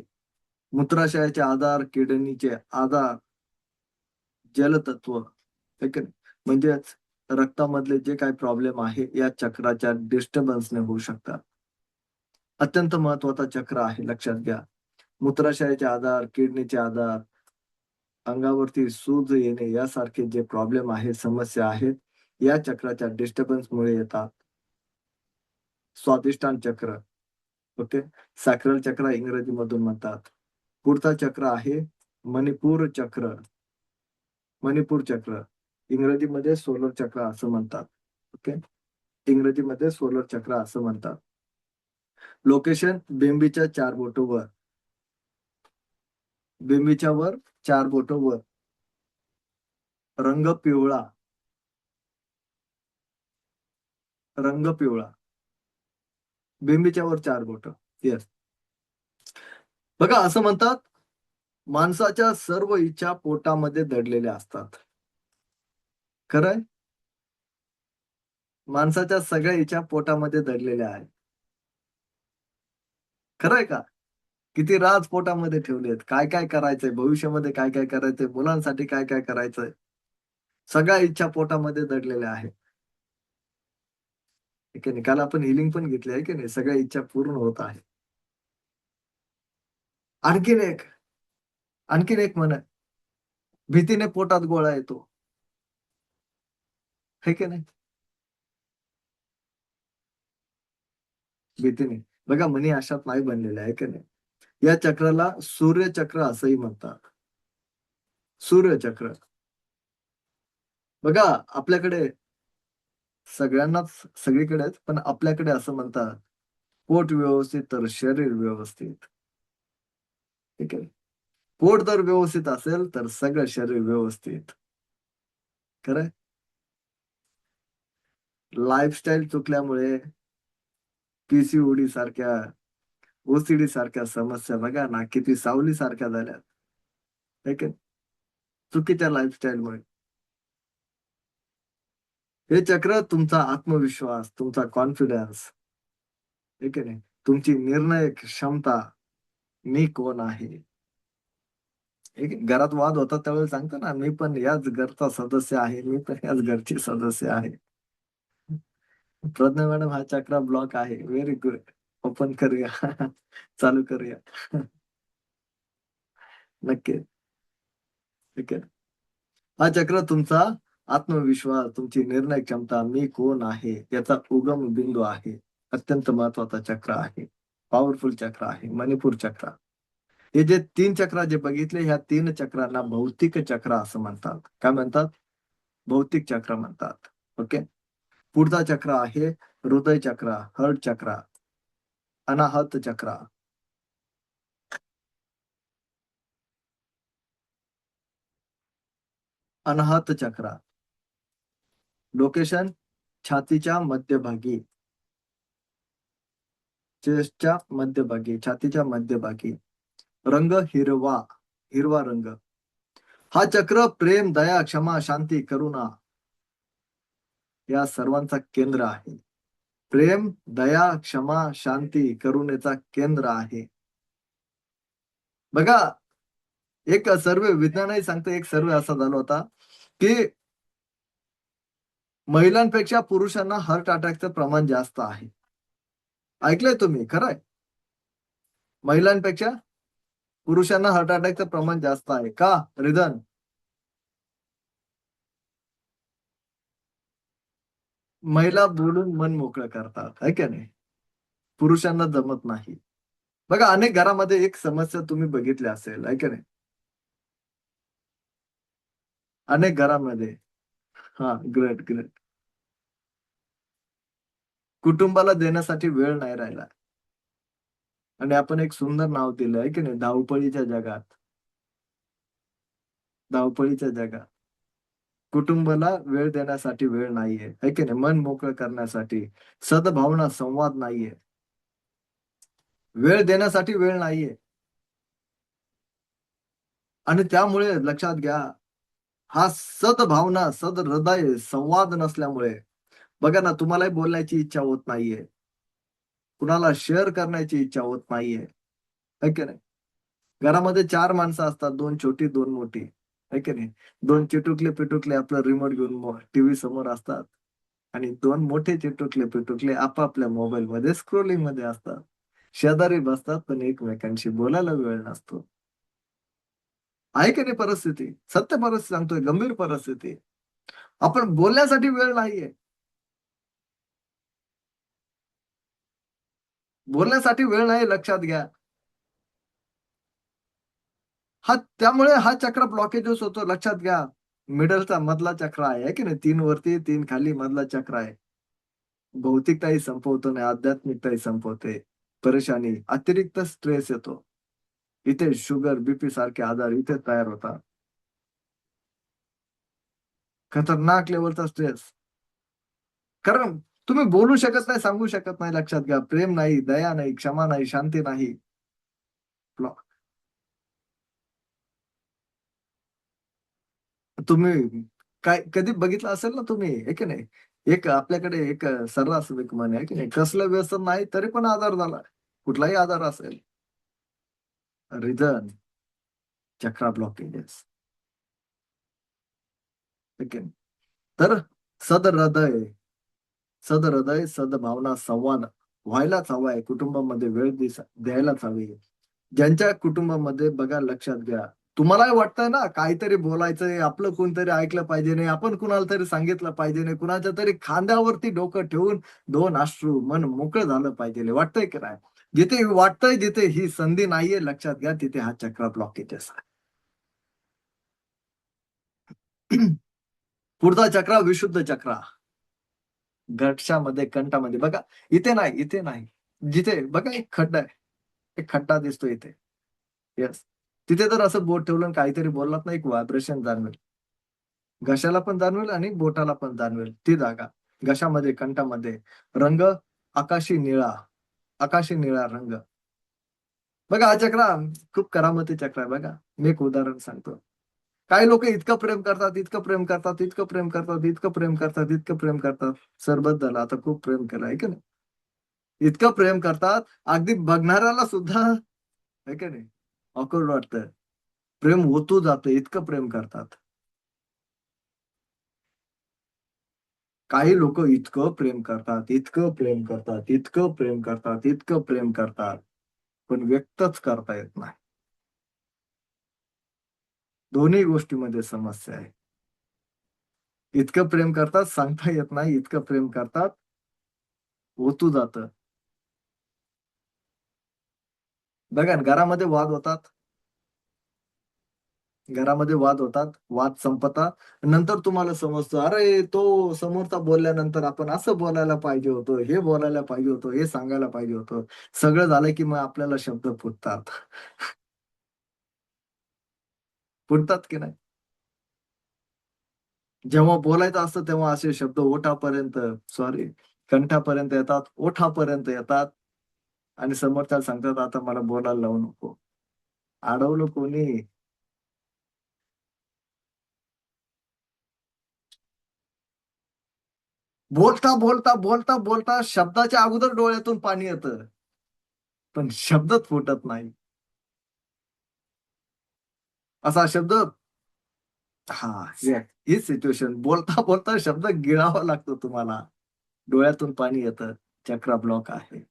मूत्राशयाचे आजार, किडनीचे आजार, जलतत्व, है की नाही? म्हणजेच रक्तामधले जे काही प्रॉब्लेम आहे या चक्राच्या डिस्टर्बन्सने होऊ शकतात. अत्यंत महत्वाचा चक्र आहे, लक्षात घ्या. मूत्राशयाचे आजार, किडनीचे आजार, अंगावरती सूज येणे यासारखे जे प्रॉब्लेम आहेत, समस्या आहेत, या चक्राच्या डिस्टर्बन्समुळे येतात. स्वादिष्टान चक्र, ओके, सॅक्रल चक्र इंग्रजीमधून म्हणतात. पुढचा चक्र आहे मणिपूर चक्र. मणिपूर चक्र इंग्रजीमध्ये सोलर चक्र असं म्हणतात. ओके, इंग्रजीमध्ये सोलर चक्र असं म्हणतात. लोकेशन बेंबीच्या 4 बोटं वर. बेंबीच्या वर 4 बोटं वर. रंग पिवळा. रंग पिवळा. बेंबीच्या वर 4 बोटं. येस. बघा असं म्हणतात, माणसाच्या सर्व इच्छा पोटामध्ये दडलेल्या असतात. खरंय? माणसाच्या सगळ्या इच्छा पोटामध्ये दडलेल्या आहेत. खरंय का? किती राज पोटामध्ये ठेवलेत. काय-काय करायचंय, भविष्यामध्ये काय-काय करायचंय, मुलांसाठी काय-काय करायचंय. सगळ्या इच्छा पोटामध्ये दडलेल्या आहेत. आहे की नाही? काल आपण हिलिंग पण घेतली आहे की नाही? सगळ्या इच्छा पूर्ण होत आहेत. आणखीन एक, आणखीन एक म्हण आहे, भीतीने पोटात गोळा येतो. है की नाही? भीतीने. बघा मनी अशात नाही बनलेले आहे की नाही? या चक्राला सूर्यचक्र असंही म्हणतात. सूर्यचक्र. बघा आपल्याकडे सगळ्यांनाच सगळीकडेच, पण आपल्याकडे असं म्हणतात, पोट व्यवस्थित तर शरीर व्यवस्थित. ठीक आहे. पोट जर व्यवस्थित असेल तर सगळं शरीर व्यवस्थित. खरंय? लाईफस्टाईल चुकल्यामुळे पीसीओडी सारख्या, ओसीडी सारख्या समस्या बघा ना किती सावलीसारख्या झाल्यात. है की नाही? चुकीच्या लाईफस्टाईलमुळे. हे चक्र तुमचा आत्मविश्वास, तुमचा कॉन्फिडन्स, है की नाही? तुमची निर्णय क्षमता, मी कोण आहे? हे घरात वाद होतात त्यावेळेस सांगतो ना, मी पण याच घरचा सदस्य आहे, मी पण याच घरची सदस्य आहे. प्रज्ञा मॅडम हा चक्रा ब्लॉक आहे. Very good. ओपन करूया. चालू करूया. नक्की. ठीक आहे. हा चक्र तुमचा आत्मविश्वास, तुमची निर्णय क्षमता, मी कोण आहे याचा उगम बिंदू आहे. अत्यंत महत्वाचा चक्र आहे. पॉवरफुल चक्र आहे. मणिपूर चक्र. हे जे 3 चक्र जे बघितले, ह्या 3 चक्रांना भौतिक चक्र असं म्हणतात. काय म्हणतात? भौतिक चक्र म्हणतात. ओके. पुढचा चक्र आहे हृदय चक्र, हार्ट चक्र, अनाहत चक्र. अनाहत चक्र. लोकेशन छातीच्या मध्यभागी, चेस्टच्या मध्यभागी, छातीच्या मध्यभागी. रंग हिरवा, हिरवा रंग. हा चक्र प्रेम, दया, क्षमा, शांती, करुणा या सर्वांचा केंद्र आहे. प्रेम, दया, क्षमा, शांती, करुणेचा केंद्र आहे. बघा, एक सर्वे विज्ञानही सांगतं, एक सर्वे असा झाला होता, की महिलांपेक्षा पुरुषांना हार्ट अटॅकचं प्रमाण जास्त आहे. ऐकलंय तुम्ही, खरं आहे? महिलांपेक्षा पुरुषांना हार्ट अटॅकचं प्रमाण जास्त आहे. का? रिझन? महिला बोलून मन मोकळं करतात, आहे का नाही? पुरुषांना जमत नाही. बघा अनेक घरामध्ये एक समस्या तुम्ही बघितली असेल, आहे का नाही? अनेक घरामध्ये. हां, ग्रेट, ग्रेट. कुटुंबाला देण्यासाठी वेळ नाही राहिला आणि आपण एक सुंदर नाव दिलं आहे की नाही, धावपळीच्या जगात. धावपळीच्या जगात कुटुंबाला वेळ देण्यासाठी वेळ नाहीये, आहे की नाही? मन मोकळं करण्यासाठी, सद्भावना, संवाद नाहीये. वेळ देण्यासाठी वेळ नाहीये. आणि त्यामुळे लक्षात घ्या, हा सद्भावना, सदहृदय संवाद नसल्यामुळे बघा ना, तुम्हालाही बोलण्याची इच्छा होत नाहीये. कुणाला शेअर करण्याची इच्छा होत नाहीये. है की नाही? घरामध्ये 4 माणसं असतात, 2 छोटी, 2 मोठी. है की नाही? 2 चिटुकले-पिटुकले आपलं रिमोट घेऊन टीव्ही समोर असतात आणि 2 मोठे चिटुकले-पिटुकले आपापल्या मोबाईलमध्ये स्क्रोलिंगमध्ये असतात. शेजारी बसतात, पण एकमेकांशी बोलायला वेळ नसतो. आहे की नाही परिस्थिती? सत्य परिस्थिती सांगतोय, गंभीर परिस्थिती. आपण बोलण्यासाठी वेळ नाहीये. बोलण्यासाठी वेळ नाही लक्षात घ्या. त्यामुळे हा चक्र ब्लॉकेजच होतो लक्षात घ्या. मिडलचा मधला चक्र आहे की नाही? 3 वरती 3 खाली मधला चक्र आहे. भौतिकताही संपवतो आणि आध्यात्मिकताही संपवते. परेशानी, अतिरिक्त स्ट्रेस येतो. इथे शुगर, बीपी सारखे आजार इथे तयार होतात. खतरनाक लेव्हलचा स्ट्रेस. कारण तुम्ही बोलू शकत नाही, सांगू शकत नाही लक्षात घ्या. प्रेम नाही, दया नाही, क्षमा नाही, शांती नाही. ब्लॉक. तुम्ही काय कधी बघितलं असेल ना तुम्ही, हे की नाही? एक आपल्याकडे एक सर्रास एक म्हण आहे की नाही, कसलं व्यसन नाही तरी पण आजार झाला. कुठलाही आजार असेल. रिझन चक्रा ब्लॉकेजेस. है की नाही? तर सदहृदय, सदहृदय, सद्भावना, संवाद व्हायलाच हवाय. कुटुंबामध्ये वेळ द्यायलाच हवी. ज्यांच्या कुटुंबामध्ये बघा लक्षात घ्या. तुम्हालाही वाटतंय ना काहीतरी बोलायचंय, आपलं कोणतरी ऐकलं पाहिजे नाही, आपण कुणाला तरी सांगितलं पाहिजे नाही, कुणाच्या तरी खांद्यावरती डोकं ठेवून 2 अश्रू मन मोकळं झालं पाहिजे. वाटतंय की नाही? जिथे वाटतंय, जिथे ही संधी नाहीये लक्षात घ्या, तिथे हा चक्र ब्लॉकेजेस आहे. पुढचा चक्र विशुद्ध चक्र. घशामध्ये, कंठामध्ये बघा, इथे नाही, इथे नाही. जिथे बघा एक खड्डा आहे. एक खड्डा दिसतो इथे. येस. तिथे जर असं बोट ठेवलं आणि काहीतरी बोललात ना, एक व्हायब्रेशन जाणवेल. घशाला पण जाणवेल आणि बोटाला पण जाणवेल ती जागा. घशामध्ये, कंठामध्ये. रंग आकाशी निळा, आकाशी निळा रंग. बघा हा चक्र खूप करामती चक्र आहे बघा. मी एक उदाहरण सांगतो. काही लोकं इतकं प्रेम करतात, इतकं प्रेम करतात, इतकं प्रेम करतात, इतकं प्रेम करतात, इतकं प्रेम करतात. सरबत झालं, आता खूप प्रेम केलं आहे की नाही? इतकं प्रेम करतात, अगदी बघणाऱ्याला सुद्धा आहे की नाही? ऑकवर्ड वाटतं. प्रेम ओतू जातं, इतकं प्रेम करतात. काही लोकं इतकं प्रेम करतात, इतकं प्रेम करतात, इतकं प्रेम करतात, इतकं प्रेम करतात, पण व्यक्तच करता येत नाही. दोन्ही गोष्टीमध्ये समस्या आहे. इतकं प्रेम करतात, सांगता येत नाही, इतकं प्रेम करतात, ओतू जातं. बघा ना, घरामध्ये वाद होतात. घरामध्ये वाद होतात, वाद संपतात. नंतर तुम्हाला समजतं, अरे तो समोरचा बोलल्यानंतर आपण असं बोलायला पाहिजे होतं, हे बोलायला पाहिजे होतं, हे सांगायला पाहिजे होतं. सगळं झालं की मग आपल्याला शब्द फुटतात. फुटतात की नाही? जेव्हा बोलायचं असतं तेव्हा असे शब्द ओठापर्यंत सॉरी कंठापर्यंत येतात, ओठापर्यंत येतात आणि समोरच्याला सांगतात, "आता मला बोलायला लावू नको." अडवलं कोणी? बोलता, बोलता, बोलता, बोलता शब्दाच्या अगोदर डोळ्यातून पाणी येतं. पण शब्दच फुटत नाही. असा शब्द हां, हीच सिच्युएशन. बोलता, बोलता शब्द गिळावा लागतो तुम्हाला. डोळ्यातून पाणी येतं. चक्रा ब्लॉक आहे.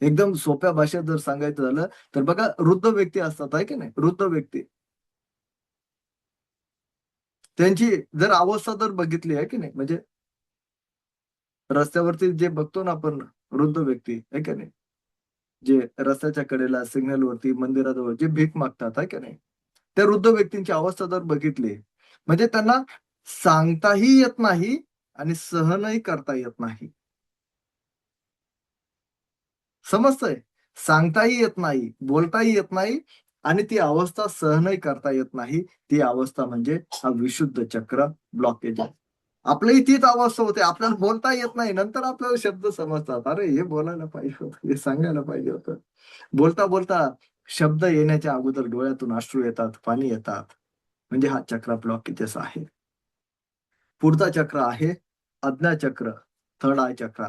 एकदम सोप्या भाषेत जर सांगायचं झालं, तर बघा वृद्ध व्यक्ती असतात, आहे की नाही? वृद्ध व्यक्ती. त्यांची जर अवस्था जर बघितली आहे की नाही, म्हणजे रस्त्यावरती जे बघतो ना आपण वृद्ध व्यक्ती, आहे की नाही? जे रस्त्याच्या कडेला, सिग्नलवरती, मंदिराजवळ जे भीक मागतात, आहे की नाही? त्या वृद्ध व्यक्तींची अवस्था जर बघितली, म्हणजे त्यांना सांगताही येत नाही आणि सहनही करता येत नाही. समजतंय? सांगताही येत नाही, बोलताही येत नाही आणि ती अवस्था सहनही करता येत नाही. ती अवस्था म्हणजे हा विशुद्ध चक्र ब्लॉकेज आहे. आपल्याही तीच अवस्था होते, आपल्याला बोलता येत नाही, नंतर आपल्याला शब्द समजतात, अरे हे बोलायला पाहिजे होतं, हे सांगायला पाहिजे होतं. बोलता बोलता शब्द येण्याच्या अगोदर डोळ्यातून अश्रू येतात, पाणी येतात. म्हणजे हा चक्र ब्लॉकेजेस आहे. पुढचा चक्र आहे आज्ञाचक्र, थर्ड आय चक्र.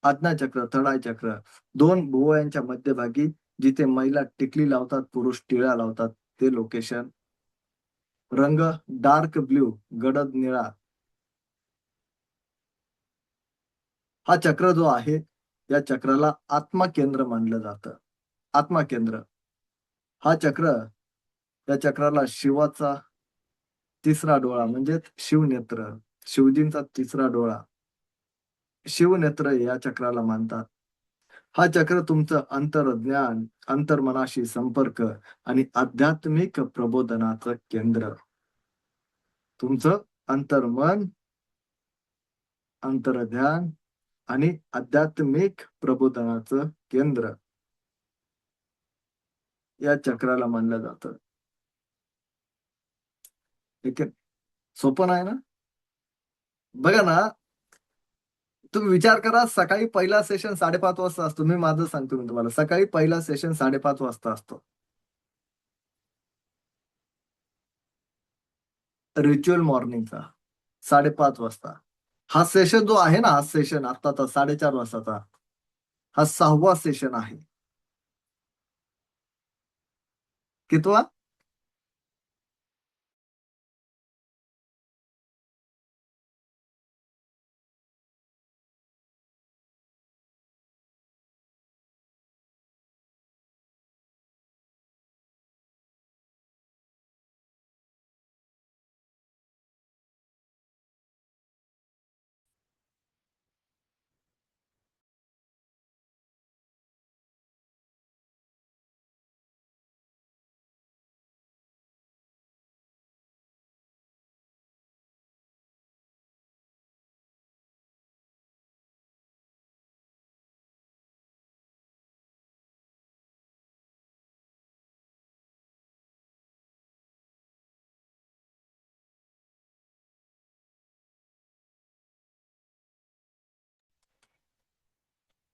आज्ञाचक्र, थर्ड आय चक्र. दोन भुवयांच्या मध्यभागी जिथे महिला टिकली लावतात, पुरुष टिळा लावतात, ते लोकेशन. रंग डार्क ब्ल्यू, गडद निळा. हा चक्र जो आहे, या चक्राला आत्मा केंद्र मानलं जातं. आत्मा केंद्र. हा चक्र, या चक्राला शिवाचा तिसरा डोळा म्हणजेच शिवनेत्र, शिवजींचा तिसरा डोळा, शिवनेत्र या चक्राला मानतात. हा चक्र तुमचं अंतर्ज्ञान, अंतर्मनाशी संपर्क आणि आध्यात्मिक प्रबोधनाचं केंद्र. तुमचं अंतर्मन, अंतर्ध्यान आणि आध्यात्मिक प्रबोधनाचं केंद्र या चक्राला मानलं जातं. ठीक आहे. सोपं नाही ना? बघा ना, तुम्ही विचार करा, सकाळी पहिला सेशन 5:30 वाजता असतो. मी माझं सांगतो मी तुम्हाला. सकाळी पहिला सेशन 5:30 वाजता असतो. रिच्युअल मॉर्निंगचा 5:30 वाजता. हा सेशन जो आहे ना, हा सेशन आत्ताचा 4:30 वाजताचा, हा 6वा सेशन आहे. कितवा?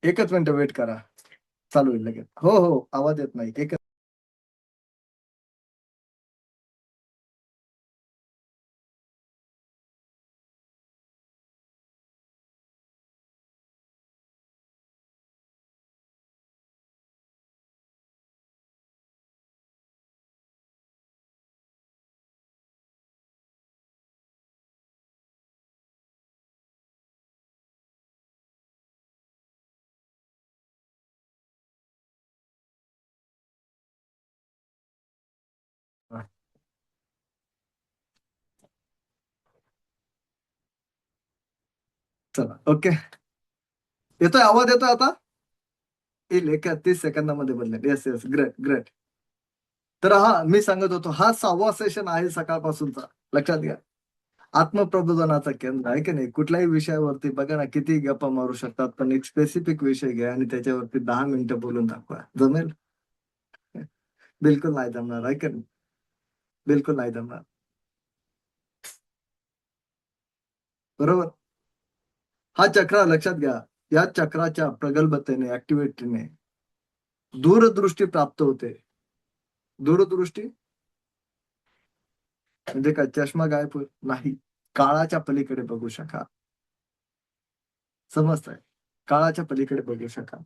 एकच मिनिट वेट करा. चालू होईल लगेच. हो, हो. आवाज येत नाही. एकच. चला, ओके. येतोय आवाज, येतोय आता? येईल एका 30 सेकंदामध्ये बदलेल. Yes, yes. Great, great. तर हा मी सांगत होतो, हा 6वा सेशन आहे सकाळपासूनचा. लक्षात घ्या. आत्मप्रबोधनाचं केंद्र आहे की नाही. कुठल्याही विषयावरती बघा ना, किती गप्पा मारू शकतात, पण एक स्पेसिफिक विषय घ्या आणि त्याच्यावरती 10 मिनिटं बोलून दाखवा. जमेल? बिलकुल नाही जमणार, आहे की नाही? बिलकुल नाही जमणार. बरोबर? हा चक्र लक्षात घ्या. या चक्राच्या प्रगल्भतेने, ऍक्टिव्हिटीने दूरदृष्टी प्राप्त होते. दूरदृष्टी म्हणजे काय, चष्मा गायब होईल? नाही. काळाच्या पलीकडे बघू शका. समजतंय? काळाच्या पलीकडे बघू शका.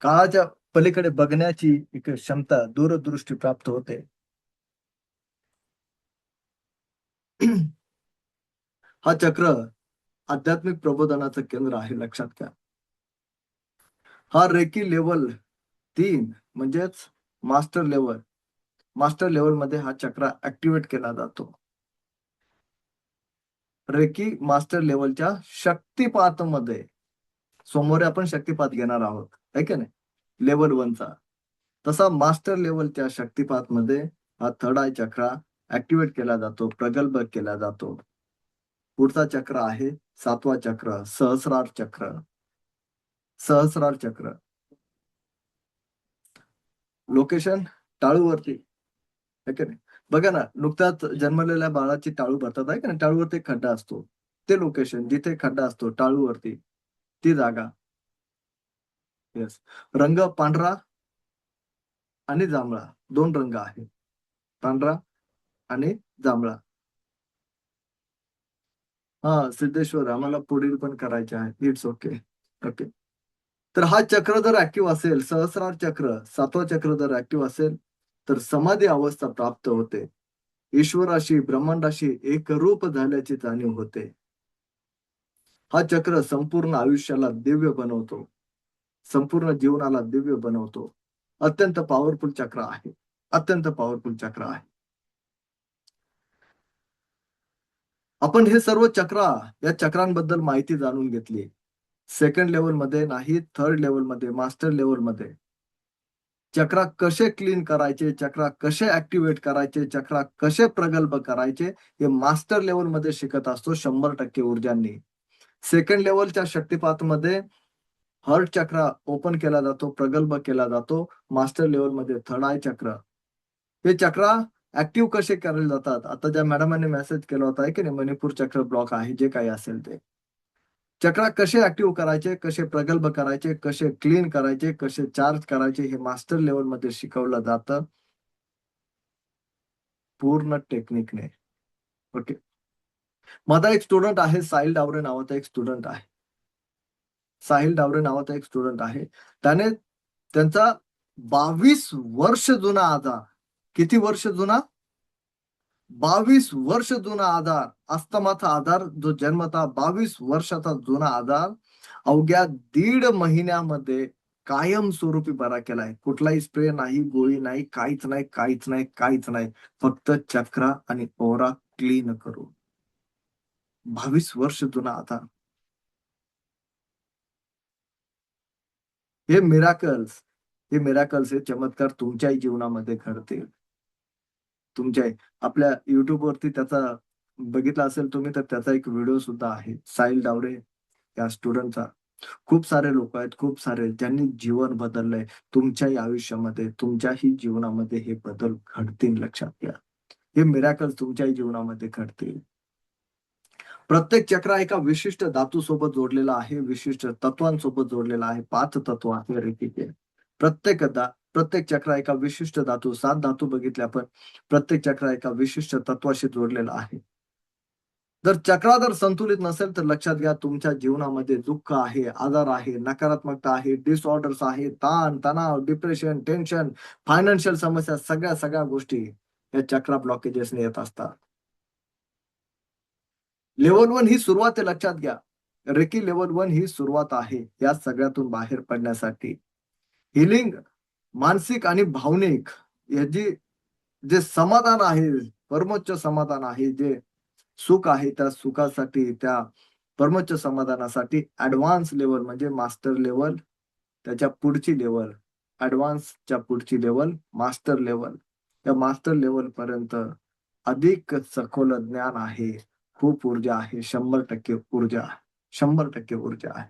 काळाच्या पलीकडे बघण्याची एक क्षमता, दूरदृष्टी प्राप्त होते. हा चक्र आध्यात्मिक प्रबोधनाचं केंद्र आहे, लक्षात घ्या. हा रेकी लेवल 3 म्हणजेच मास्टर लेवल. मास्टर लेवलमध्ये हा चक्र ऍक्टिव्हेट केला जातो. रेकी मास्टर लेवलच्या शक्तिपातमध्ये. सोमवारी आपण शक्तिपात घेणार आहोत, है की नाही? लेवल 1 चा. तसा मास्टर लेवलच्या शक्तिपातमध्ये हा थर्ड आय चक्र ऍक्टिव्हेट केला जातो, प्रगल्भ केला जातो. पुढचा चक्र आहे 7वा चक्र, सहस्रार चक्र. सहस्रार चक्र. लोकेशन टाळूवरती, है की नाही? बघा ना, नुकताच जन्मलेल्या बाळाची टाळू भरतात आहे का नाही, टाळूवरती एक खड्डा असतो. ते लोकेशन जिथे खड्डा असतो टाळूवरती, ती जागा. येस. रंग पांढरा आणि जांभळा 2 रंग आहेत. पांढरा आणि जांभळा. हां, सिद्धेश्वर आम्हाला पुढील पण करायचे आहे. It's okay. ओके. तर हा चक्र जर ॲक्टिव्ह असेल, सहस्रार चक्र, 7वं चक्र जर ॲक्टिव्ह असेल, तर समाधी अवस्था प्राप्त होते. ईश्वराशी, ब्रह्मांडाशी एकरूप झाल्याची जाणीव होते. हा चक्र संपूर्ण आयुष्याला दिव्य बनवतो. संपूर्ण जीवनाला दिव्य बनवतो. अत्यंत पॉवरफुल चक्र आहे. अत्यंत पॉवरफुल चक्र आहे. आपण हे सर्व या चक्रांबद्दल माहिती जाणून घेतली. सेकंड लेव्हलमध्ये नाही, थर्ड लेव्हलमध्ये, मास्टर लेव्हलमध्ये. चक्रा कसे क्लीन करायचे, चक्रा कसे ॲक्टिव्हेट करायचे, चक्रा कसे प्रगल्भ करायचे, हे मास्टर लेव्हलमध्ये शिकत असतो 100% ऊर्जांनी. सेकंड लेव्हलच्या शक्तिपातमध्ये हार्ट चक्र ओपन केला जातो, प्रगल्भ केला जातो. मास्टर लेव्हलमध्ये थर्ड आय चक्र. हे चक्र ॲक्टिव्ह कसे केले जातात? आता ज्या मॅडमांनी मेसेज केला होता आहे की नाही, मणिपूर चक्र ब्लॉक आहे, जे काही असेल ते. चक्र कसे ॲक्टिव्ह करायचे, कसे प्रगल्भ करायचे, कसे क्लीन करायचे, कसे चार्ज करायचे, हे मास्टर लेव्हलमध्ये शिकवलं जातं पूर्ण टेक्निकने. ओके. माझा एक स्टुडंट आहे, साहिल डावरे नावाचा एक स्टुडंट आहे. साहिल डावरे नावाचा एक स्टुडंट आहे. त्याने त्यांचा 22 वर्ष जुना आजार. किती वर्ष जुना? 22 वर्ष जुना आजार, अस्थमाचा आजार, जो जन्मतः 22 वर्षाचा जुना आजार अवघ्या 1.5 महिन्यामध्ये कायमस्वरूपी बरा केलाय. कुठलाही स्प्रे नाही, गोळी नाही, काहीच नाही, काहीच नाही, काहीच नाही. फक्त चक्रा आणि ओरा क्लीन करून. 22 वर्ष जुना आजार. हे मिराकल्स, हे चमत्कार तुमच्याही जीवनामध्ये घडतील. तुमच्या आपल्या YouTubeवरती त्याचा बघितला असेल तुम्ही, तर त्याचा एक व्हिडिओ सुद्धा आहे. साहिल डावरे या स्टुडंटचा. खूप सारे लोकं आहेत, खूप सारे ज्यांनी जीवन बदललंय. तुमच्याही आयुष्यामध्ये, तुमच्याही जीवनामध्ये हे बदल घडतील, लक्षात घ्या. हे मिराकल्स तुमच्याही जीवनामध्ये घडतील. प्रत्येक चक्र एका विशिष्ट धातूसोबत जोडलेला आहे, विशिष्ट तत्वांसोबत जोडलेला आहे. 5 तत्व आहे रेकीचे. प्रत्येक चक्र एका विशिष्ट धातू, 7 धातू बघितले आपण. प्रत्येक चक्र एका विशिष्ट तत्वाशी जोडलेला आहे. जर संतुलित नसेल, तर लक्षात घ्या तुमच्या जीवनामध्ये दुःख आहे, आजार आहे, नकारात्मकता आहे, डिसऑर्डर्स आहे, ताण, तणाव, डिप्रेशन, टेन्शन, फायनान्शियल समस्या, सगळ्या गोष्टी या चक्रा ब्लॉकेजेसने येत असतात. लेव्हल 1 ही सुरुवात आहे, लक्षात घ्या. रेकी लेव्हल 1 ही सुरुवात आहे या सगळ्यातून बाहेर पडण्यासाठी. हिलिंग मानसिक आणि भावनिक याची जे समाधान आहे, परमोच्च समाधान आहे, जे सुख आहे, त्या सुखासाठी, त्या परमोच्च समाधानासाठी ॲडव्हान्स लेव्हल म्हणजे मास्टर लेव्हल, त्याच्या पुढची लेव्हल, ॲडव्हान्सच्या पुढची लेव्हल मास्टर लेव्हल. त्या मास्टर लेव्हलपर्यंत अधिक सखोल ज्ञान आहे. खूप ऊर्जा आहे. 100% ऊर्जा आहे. 100% ऊर्जा आहे.